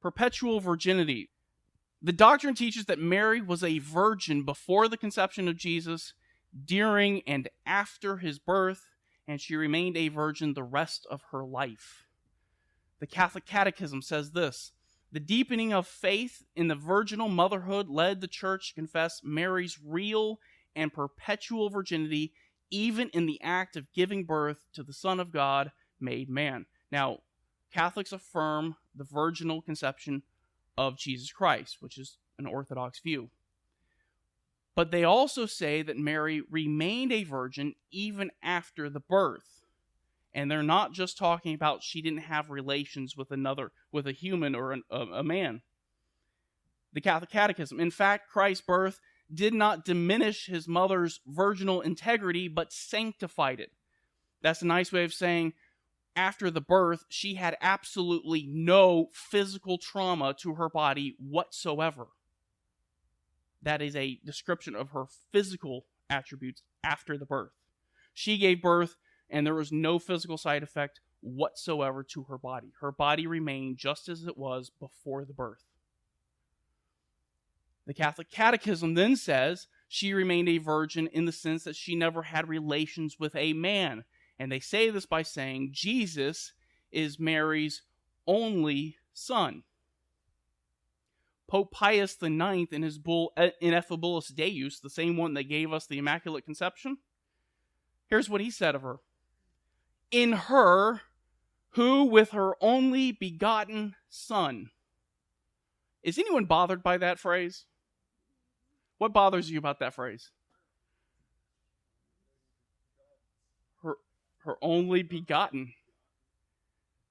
Perpetual virginity. The doctrine teaches that Mary was a virgin before the conception of Jesus, during and after his birth, and she remained a virgin the rest of her life. The Catholic Catechism says this: the deepening of faith in the virginal motherhood led the Church to confess Mary's real and perpetual virginity, even in the act of giving birth to the Son of God made man. Now, Catholics affirm the virginal conception of Jesus Christ, which is an Orthodox view. But they also say that Mary remained a virgin even after the birth. And they're not just talking about she didn't have relations with a human or a man. The Catholic Catechism: in fact, Christ's birth did not diminish his mother's virginal integrity, but sanctified it. That's a nice way of saying after the birth, she had absolutely no physical trauma to her body whatsoever. That is a description of her physical attributes after the birth. She gave birth, and there was no physical side effect whatsoever to her body. Her body remained just as it was before the birth. The Catholic Catechism then says she remained a virgin in the sense that she never had relations with a man. And they say this by saying Jesus is Mary's only son. Pope Pius IX, in his bull Ineffabilis Deus, the same one that gave us the Immaculate Conception, here's what he said of her: in her, who with her only begotten Son. Is anyone bothered by that phrase? What bothers you about that phrase? Her only begotten.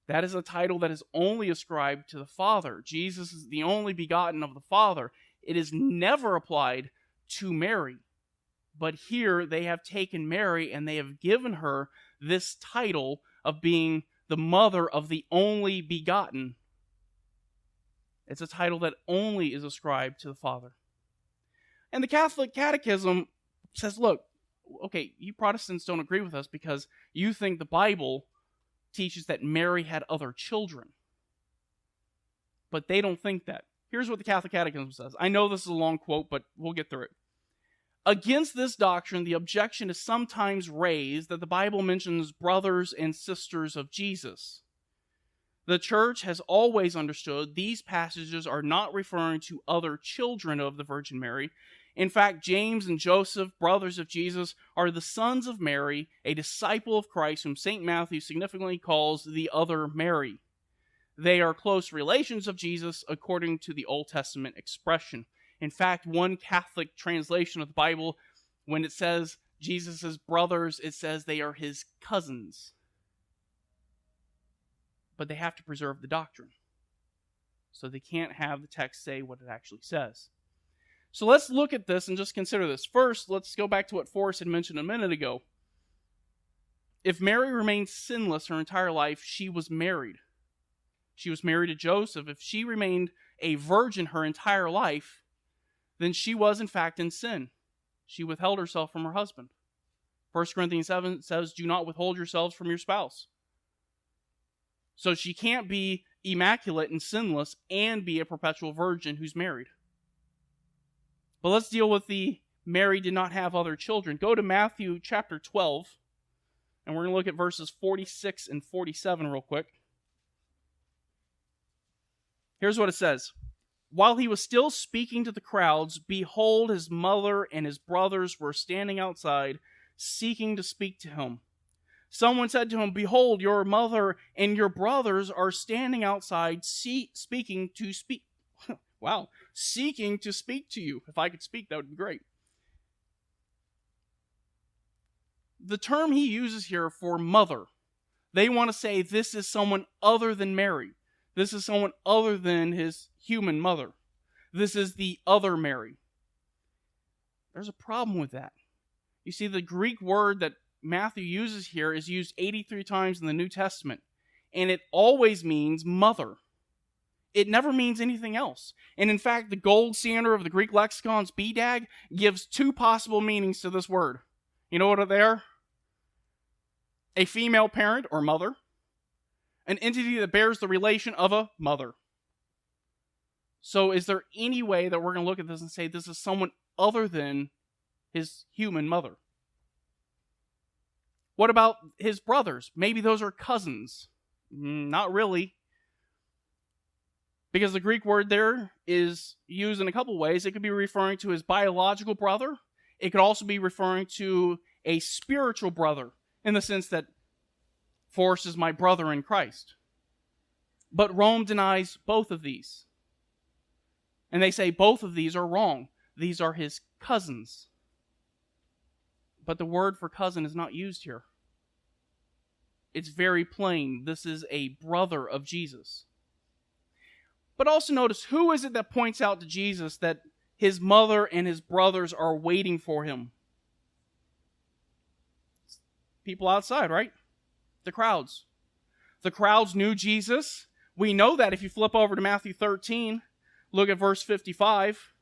That is a title that is only ascribed to the Father. Jesus is the only begotten of the Father. It is never applied to Mary. But here they have taken Mary and they have given her this title of being the mother of the only begotten. It's a title that only is ascribed to the Father. And the Catholic Catechism says, look, okay, you Protestants don't agree with us because you think the Bible teaches that Mary had other children. But they don't think that. Here's what the Catholic Catechism says. I know this is a long quote, but we'll get through it. Against this doctrine, the objection is sometimes raised that the Bible mentions brothers and sisters of Jesus. The Church has always understood these passages are not referring to other children of the Virgin Mary. In fact, James and Joseph, brothers of Jesus, are the sons of Mary, a disciple of Christ whom St. Matthew significantly calls the other Mary. They are close relations of Jesus according to the Old Testament expression. In fact, one Catholic translation of the Bible, when it says Jesus' brothers, it says they are his cousins. But they have to preserve the doctrine. So they can't have the text say what it actually says. So let's look at this and just consider this. First, let's go back to what Forrest had mentioned a minute ago. If Mary remained sinless her entire life, she was married. She was married to Joseph. If she remained a virgin her entire life, then she was in fact in sin. She withheld herself from her husband. 1 Corinthians 7 says, do not withhold yourselves from your spouse. So she can't be immaculate and sinless and be a perpetual virgin who's married. But let's deal with the Mary did not have other children. Go to Matthew chapter 12, and we're going to look at verses 46 and 47 real quick. Here's what it says. While he was still speaking to the crowds, behold, his mother and his brothers were standing outside, seeking to speak to him. Someone said to him, behold, your mother and your brothers are standing outside, seeking to speak to you. If I could speak, that would be great. The term he uses here for mother, they want to say this is someone other than Mary. This is someone other than his human mother. This is the other Mary. There's a problem with that. You see, the Greek word that Matthew uses here is used 83 times in the New Testament, and it always means mother. It never means anything else. And in fact, the gold standard of the Greek lexicons, BDAG, gives two possible meanings to this word. You know what they are? A female parent or mother. An entity that bears the relation of a mother. So is there any way that we're going to look at this and say this is someone other than his human mother? What about his brothers? Maybe those are cousins. Not really. Because the Greek word there is used in a couple ways. It could be referring to his biological brother. It could also be referring to a spiritual brother, in the sense that Forrest is my brother in Christ. But Rome denies both of these. And they say both of these are wrong. These are his cousins. But the word for cousin is not used here. It's very plain. This is a brother of Jesus. But also notice, who is it that points out to Jesus that his mother and his brothers are waiting for him? People outside, right? The crowds. The crowds knew Jesus. We know that if you flip over to Matthew 13, look at verse 55.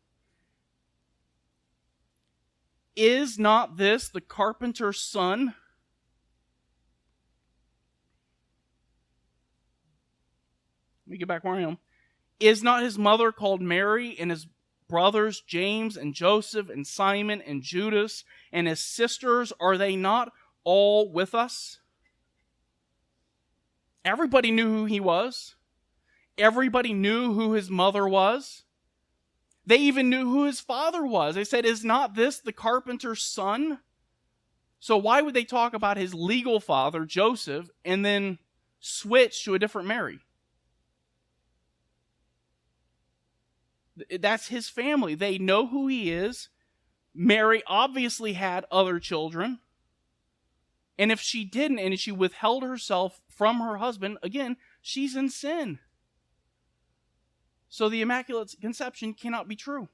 Is not this the carpenter's son? Let me get back where I am. Is not his mother called Mary, and his brothers James and Joseph and Simon and Judas, and his sisters, are they not all with us? Everybody knew who he was. Everybody knew who his mother was. They even knew who his father was. They said, is not this the carpenter's son? So why would they talk about his legal father, Joseph, and then switch to a different Mary? That's his family. They know who he is. Mary obviously had other children. And if she didn't, and she withheld herself from her husband, again, she's in sin. So the Immaculate Conception cannot be true.